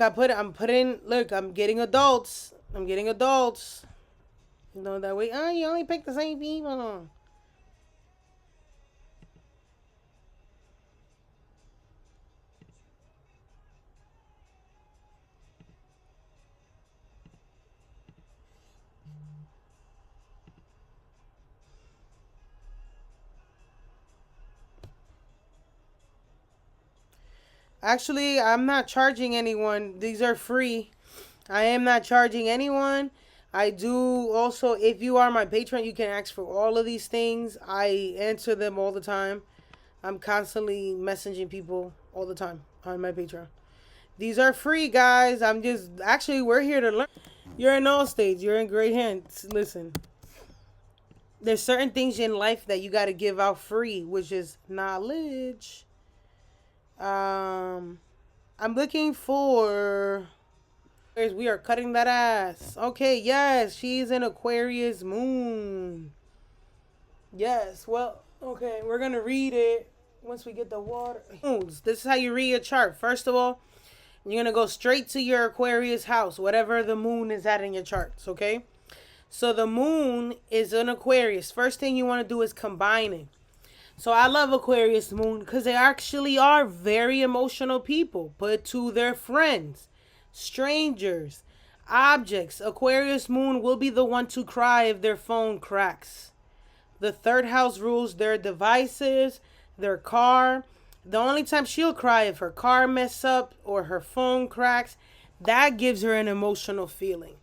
I'm putting, look, I'm getting adults. I'm getting adults. You know, that way, you only pick the same people. Actually, I'm not charging anyone. These are free. I am not charging anyone. I do also, if you are my patron, you can ask for all of these things. I answer them all the time. I'm constantly messaging people all the time on my Patreon. These are free, guys. I'm just, actually, we're here to learn. You're in all states. You're in great hands. Listen, there's certain things in life that you got to give out free, which is knowledge. Um, I'm looking for. We are cutting that ass. Okay, yes, she's an Aquarius moon. Yes, well, okay, we're gonna read it once we get the water. This is how you read your chart. First of all, you're gonna go straight to your Aquarius house, whatever the moon is at in your charts, okay? So the moon is an Aquarius. First thing you want to do is combine it. So I love Aquarius moon because they actually are very emotional people, but to their friends, strangers, objects. Aquarius moon will be the one to cry if their phone cracks. The third house rules their devices, their car. The only time she'll cry if her car mess up or her phone cracks. That gives her an emotional feeling.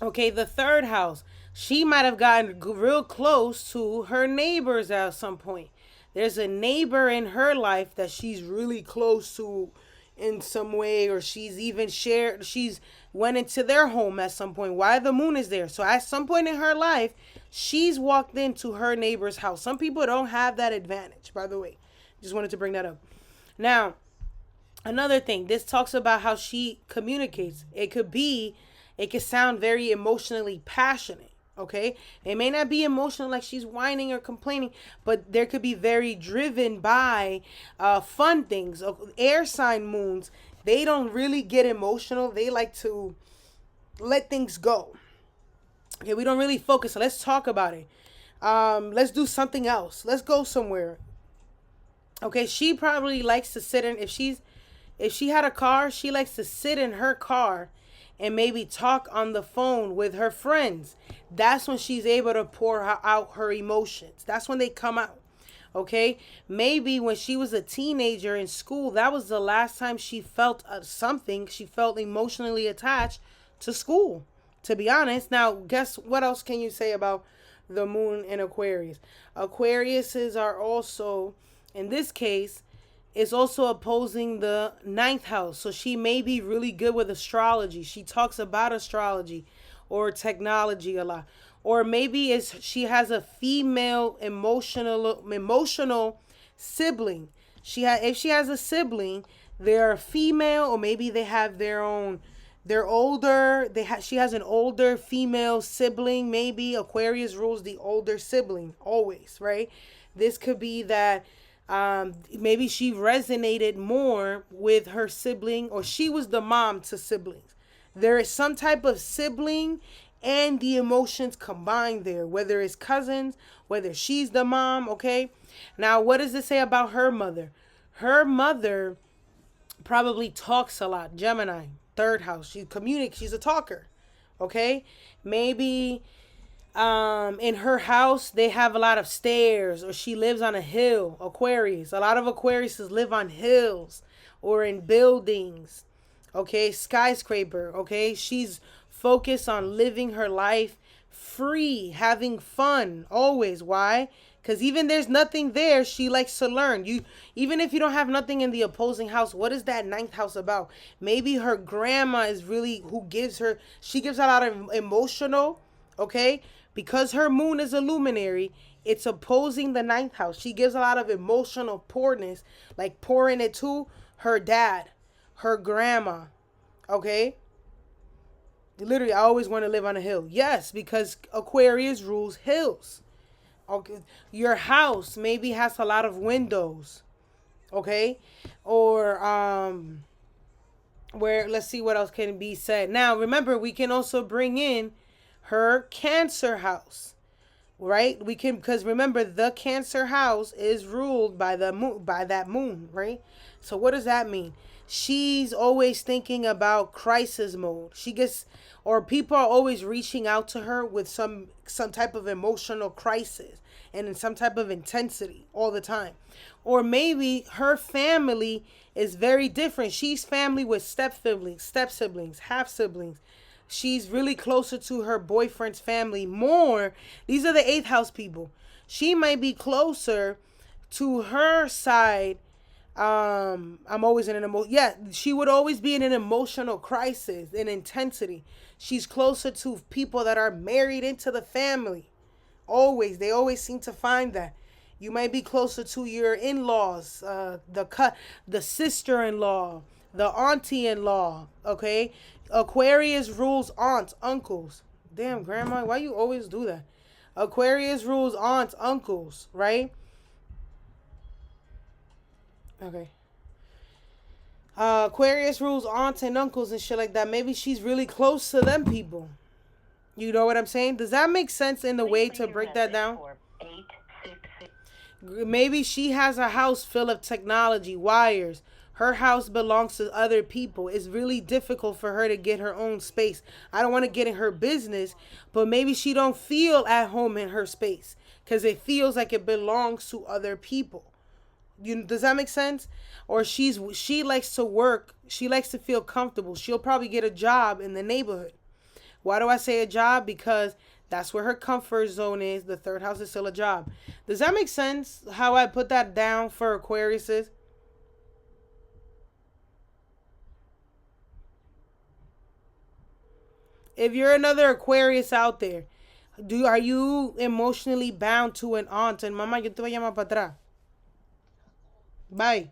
Okay, the third house. She might have gotten real close to her neighbors at some point. There's a neighbor in her life that she's really close to in some way, or she's went into their home at some point. Why the moon is there? So at some point in her life, she's walked into her neighbor's house. Some people don't have that advantage, by the way. Just wanted to bring that up. Now, another thing, this talks about how she communicates. It could sound very emotionally passionate. Okay, it may not be emotional like she's whining or complaining, but there could be very driven by fun things. Air sign moons, they don't really get emotional. They like to let things go. Okay, we don't really focus. So let's talk about it. Let's do something else. Let's go somewhere. Okay, she probably likes to sit in, if she had a car, she likes to sit in her car and maybe talk on the phone with her friends. That's when she's able to pour out her emotions. That's when they come out. Okay, maybe when she was a teenager in school, that was the last time she felt something. She felt emotionally attached to school, to be honest. Now, guess what else can you say about the moon in Aquarius? Aquariuses are also, in this case, is also opposing the ninth house. So she may be really good with astrology. She talks about astrology or technology a lot. Or maybe she has a female emotional sibling. If she has a sibling, they're female, or maybe they have their own, they're older. She has an older female sibling. Maybe Aquarius rules the older sibling always, right? This could be that maybe she resonated more with her sibling, or she was the mom to siblings. There is some type of sibling and the emotions combined there, whether it's cousins, whether she's the mom. Okay, now what does it say about her mother? Her mother probably talks a lot. Gemini, third house. She communicates. She's a talker. Okay, maybe in her house they have a lot of stairs, or she lives on a hill. Aquarius, a lot of Aquariuses live on hills or in buildings. Okay, skyscraper. Okay, she's focused on living her life free, having fun always. Why? Because even there's nothing there, she likes to learn. Even if you don't have nothing in the opposing house, what is that ninth house about? Maybe her grandma is really who gives her. She gives a lot of emotional. Okay, because her moon is a luminary, it's opposing the ninth house. She gives a lot of emotional poorness, like pouring it to her dad, her grandma. Okay, literally, I always want to live on a hill. Yes, because Aquarius rules hills. Okay, your house maybe has a lot of windows. Okay, or Where let's see what else can be said. Now, remember, we can also bring in her Cancer house, right? We can, because remember, the Cancer house is ruled by the moon, by that moon, right? So what does that mean? She's always thinking about crisis mode. She gets, or people are always reaching out to her with some type of emotional crisis and in some type of intensity all the time. Or maybe her family is very different. She's family with step siblings, half siblings. She's really closer to her boyfriend's family more. These are the eighth house people. She might be closer to her side. I'm always in an yeah, she would always be in an emotional crisis, in intensity. She's closer to people that are married into the family. Always, they always seem to find that. You might be closer to your in-laws, the sister-in-law, the auntie-in-law. Okay, Aquarius rules aunts, uncles. Damn, grandma, why you always do that? Aquarius rules aunts, uncles, right? Okay. Aquarius rules aunts and uncles and shit like that. Maybe she's really close to them people. You know what I'm saying? Does that make sense in the way to break that down? Maybe she has a house full of technology, wires. Her house belongs to other people. It's really difficult for her to get her own space. I don't want to get in her business, but maybe she don't feel at home in her space because it feels like it belongs to other people. Does that make sense? Or she likes to work. She likes to feel comfortable. She'll probably get a job in the neighborhood. Why do I say a job? Because that's where her comfort zone is. The third house is still a job. Does that make sense? How I put that down for Aquariuses? If you're another Aquarius out there, are you emotionally bound to an aunt? And mama, yo te voy a llamar para atrás. Bye.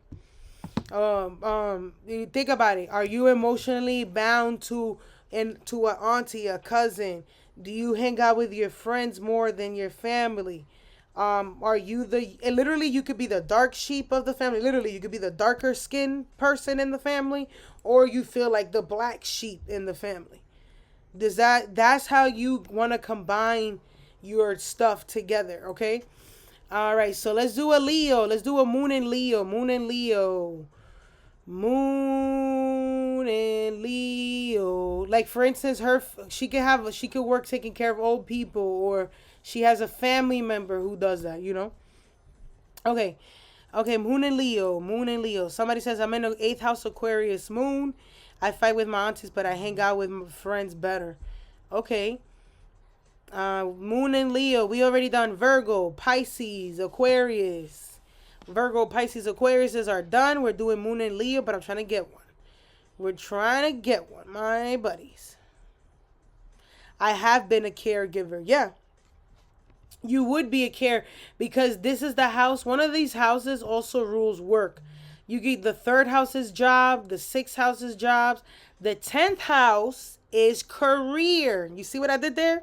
You think about it. Are you emotionally bound to an auntie, a cousin? Do you hang out with your friends more than your family? Are you the and literally you could be the dark sheep of the family. Literally, you could be the darker skinned person in the family, or you feel like the black sheep in the family. That's how you want to combine your stuff together, okay? All right, so let's do a Leo. Let's do a Moon and Leo. Moon and Leo. Moon and Leo. Like for instance, she could work taking care of old people, or she has a family member who does that. Okay, okay. Moon and Leo. Moon and Leo. Somebody says I'm in the eighth house Aquarius moon. I fight with my aunties, but I hang out with my friends better. Okay. Moon and Leo. We already done Virgo, Pisces, Aquarius. Virgo, Pisces, Aquariuses are done. We're doing Moon and Leo, but I'm trying to get one. We're trying to get one, my buddies. I have been a caregiver. Yeah. You would be a care because this is the house. One of these houses also rules work. You get the third house's job, the sixth house's jobs. The 10th house is career. You see what I did there?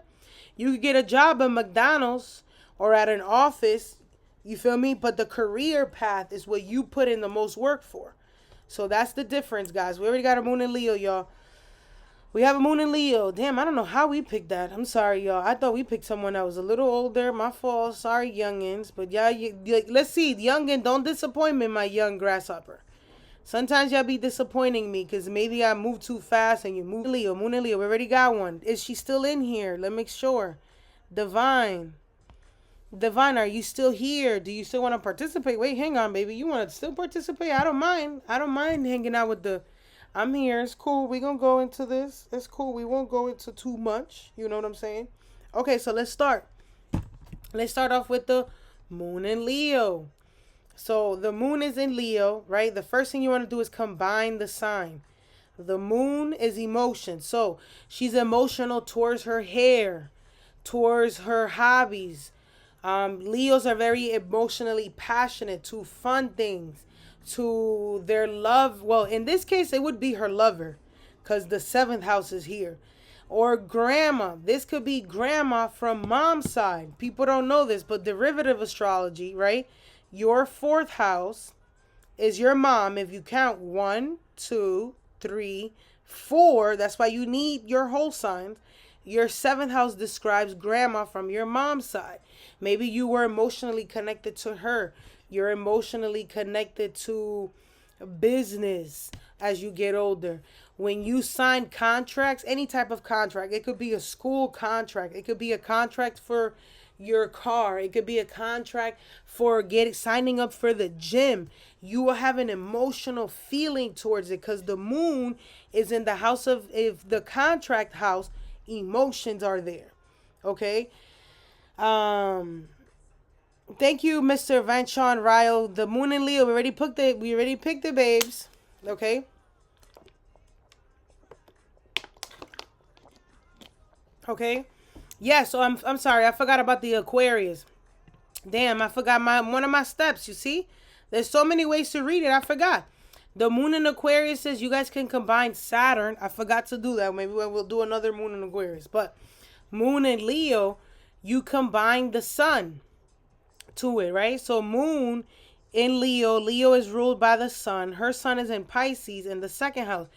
You could get a job at McDonald's or at an office. You feel me? But the career path is what you put in the most work for. So that's the difference, guys. We already got a Moon in Leo, y'all. We have a Moon in Leo. Damn, I don't know how we picked that. I'm sorry, y'all. I thought we picked someone that was a little older. My fault. Sorry, youngins. But yeah, let's see. Youngin, don't disappoint me, my young grasshopper. Sometimes y'all be disappointing me because maybe I move too fast and you move. Leo, Moon and Leo. We already got one. Is she still in here? Let me make sure. Divine. Divine, are you still here? Do you still want to participate? Wait, hang on, baby. You want to still participate? I don't mind. I don't mind hanging out with the... I'm here. It's cool. We're going to go into this. It's cool. We won't go into too much. You know what I'm saying? Okay, so let's start. Let's start off with the Moon in Leo. So the moon is in Leo, right? The first thing you want to do is combine the sign. The moon is emotion. So she's emotional towards her hair, towards her hobbies. Leos are very emotionally passionate to fun things, to their love. Well, in this case, it would be her lover because the seventh house is here. Or grandma. This could be grandma from mom's side. People don't know this, but derivative astrology, right? Your fourth house is your mom if you count 1, 2, 3, 4. That's why you need your whole signs. Your seventh house describes grandma from your mom's side. Maybe you were emotionally connected to her. You're emotionally connected to business as you get older. When you sign contracts, any type of contract, it could be a school contract, it could be a contract for your car, it could be a contract for getting signing up for the gym. You will have an emotional feeling towards it because the moon is in the house of, if the contract house, emotions are there. Okay. Um Thank you, Mr. Vanchon Ryle. The moon and Leo. We already picked the babes. Okay. Okay. Yeah, so I'm sorry, I forgot about the Aquarius. Damn, I forgot my one of my steps, you see? There's so many ways to read it, I forgot. The moon in Aquarius says you guys can combine Saturn. I forgot to do that. Maybe we'll do another moon in Aquarius. But moon and Leo, you combine the sun to it, right? So moon in Leo, Leo is ruled by the sun. Her sun is in Pisces in the second house.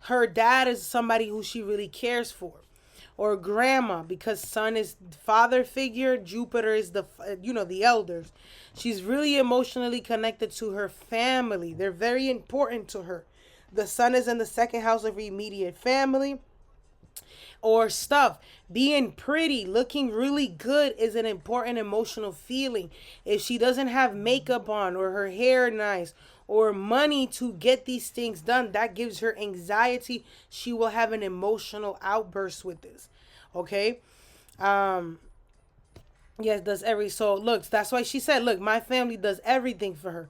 Her dad is somebody who she really cares for. Or grandma, because sun is father figure, Jupiter is the elders. She's really emotionally connected to her family. They're very important to her. The sun is in the second house of immediate family or stuff. Being pretty, looking really good is an important emotional feeling. If she doesn't have makeup on or her hair nice or money to get these things done, that gives her anxiety. She will have an emotional outburst with this. Okay? Yes, does every so look, that's why she said, look, my family does everything for her.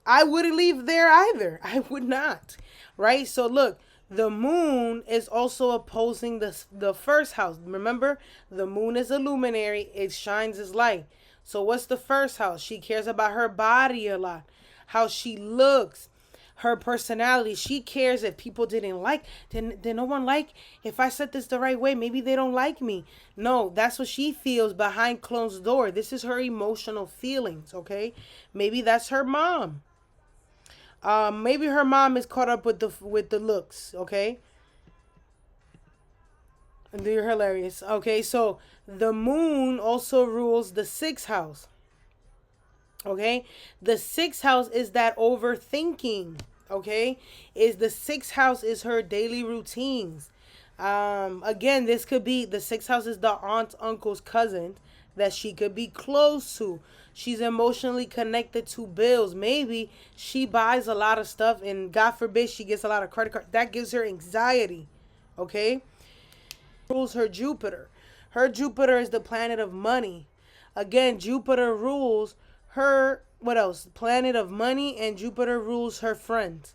I wouldn't leave there either. I would not. Right? So look, the moon is also opposing the first house. Remember, the moon is a luminary. It shines its light. So what's the first house? She cares about her body a lot, how she looks, her personality. She cares if people didn't like, did no one like, if I said this the right way, maybe they don't like me. No, that's what she feels behind closed door. This is her emotional feelings, okay? Maybe that's her mom. Maybe her mom is caught up with the looks, okay? And you're hilarious. Okay, so the moon also rules the sixth house. Okay, the sixth house is that overthinking. Okay, is the sixth house is her daily routines. Again, this could be the sixth house is the aunt, uncle's cousin that she could be close to. She's emotionally connected to bills. Maybe she buys a lot of stuff and God forbid she gets a lot of credit cards. That gives her anxiety. Okay? Rules her Jupiter. Her Jupiter is the planet of money. Again, Jupiter rules her, what else? Planet of money, and Jupiter rules her friends.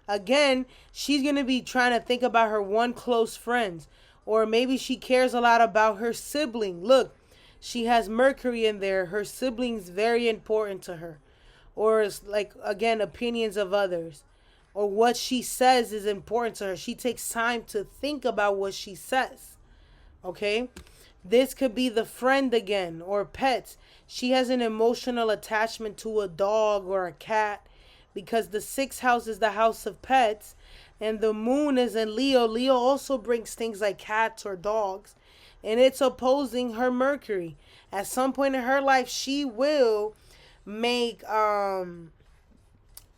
Again, she's going to be trying to think about her one close friend. Or maybe she cares a lot about her sibling. Look, she has Mercury in there. Her sibling's very important to her. Or it's like, again, opinions of others. Or what she says is important to her. She takes time to think about what she says. Okay? This could be the friend again, or pets. She has an emotional attachment to a dog or a cat because the sixth house is the house of pets and the moon is in Leo. Leo also brings things like cats or dogs, and it's opposing her Mercury. At some point in her life, she will make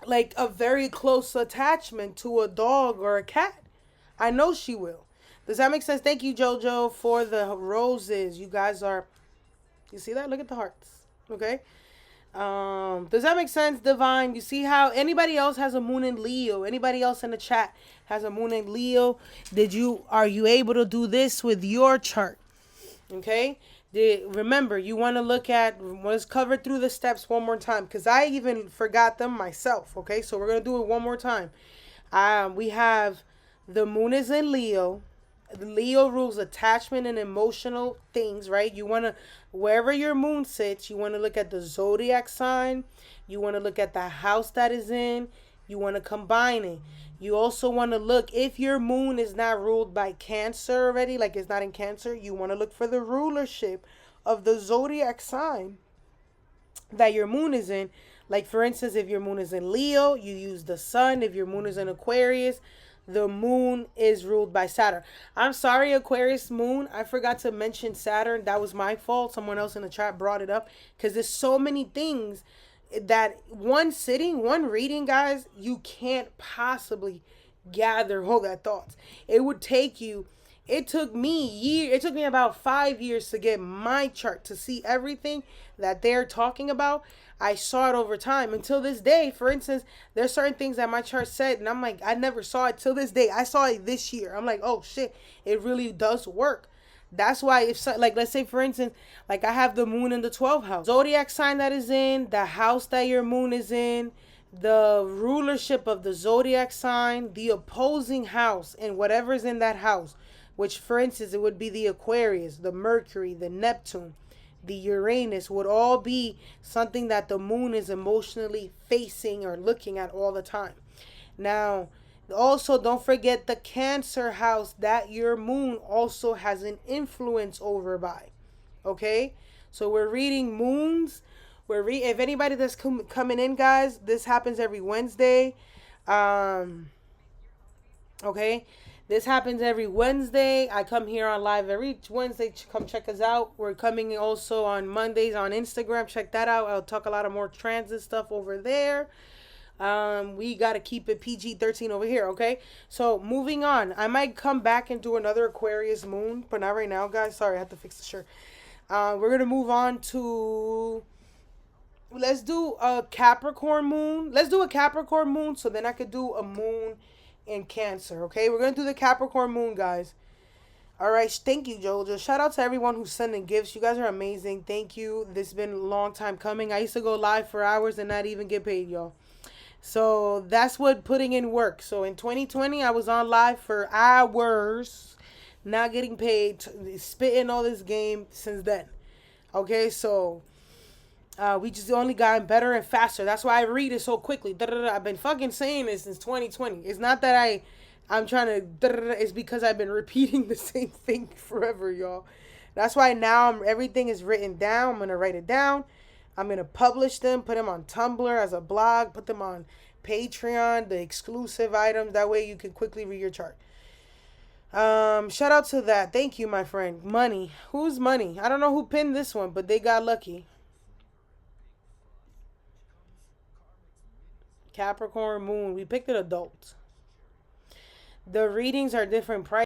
like a very close attachment to a dog or a cat. I know she will. Does that make sense? Thank you, Jojo, for the roses. You guys are, you see that? Look at the hearts. Okay. Does that make sense, Divine? You see how anybody else has a moon in Leo? Anybody else in the chat has a moon in Leo? Are you able to do this with your chart? Okay. Remember, you want to look at what's covered through the steps one more time because I even forgot them myself. Okay. So we're going to do it one more time. We have the moon is in Leo. Leo rules attachment and emotional things, right? You want to, wherever your moon sits, you want to look at the zodiac sign. You want to look at the house that is in. You want to combine it. You also want to look, if your moon is not ruled by Cancer already, like it's not in Cancer, you want to look for the rulership of the zodiac sign that your moon is in. Like, for instance, if your moon is in Leo, you use the sun. If your moon is in Aquarius, the moon is ruled by Saturn. I'm sorry, Aquarius moon. I forgot to mention Saturn. That was my fault. Someone else in the chat brought it up because there's so many things that one sitting, one reading, guys, you can't possibly gather all that thoughts. It would take you. It took me years. It took me about 5 years to get my chart to see everything that they're talking about. I saw it over time until this day. For instance, there's certain things that my chart said, and I'm like, I never saw it till this day. I saw it this year. I'm like, oh shit, it really does work. That's why if like let's say for instance, like I have the moon in the 12th house, zodiac sign that is in, the house that your moon is in, the rulership of the zodiac sign, the opposing house, and whatever's in that house, which for instance it would be the Aquarius, the Mercury, the Neptune, the Uranus, would all be something that the moon is emotionally facing or looking at all the time. Now, also don't forget the Cancer house that your moon also has an influence over by. Okay? So we're reading moons. If anybody that's coming in, guys, this happens every Wednesday. Okay? This happens every Wednesday. I come here on live every Wednesday. Come check us out. We're coming also on Mondays on Instagram. Check that out. I'll talk a lot of more transit stuff over there. We got to keep it PG-13 over here, okay? So, moving on. I might come back and do another Aquarius moon, but not right now, guys. Sorry, I have to fix the shirt. We're going to move on to... Let's do a Capricorn moon. Let's do a Capricorn moon so then I could do a moon in Cancer, okay? We're going to do the Capricorn moon, guys. All right, thank you, Jojo. Shout out to everyone who's sending gifts. You guys are amazing. Thank you. This has been a long time coming. I used to go live for hours and not even get paid, y'all. So that's what putting in work. So in 2020, I was on live for hours, not getting paid, spitting all this game since then. Okay, so we just only gotten better and faster. That's why I read it so quickly. I've been fucking saying this since 2020. It's not that I'm trying to. It's because I've been repeating the same thing forever, y'all. That's why now everything is written down. I'm gonna write it down. I'm going to publish them, put them on Tumblr as a blog, put them on Patreon, the exclusive items. That way you can quickly read your chart. Shout out to that. Thank you, my friend. Money. Who's Money? I don't know who pinned this one, but they got lucky. Capricorn moon. We picked it adult. The readings are different price.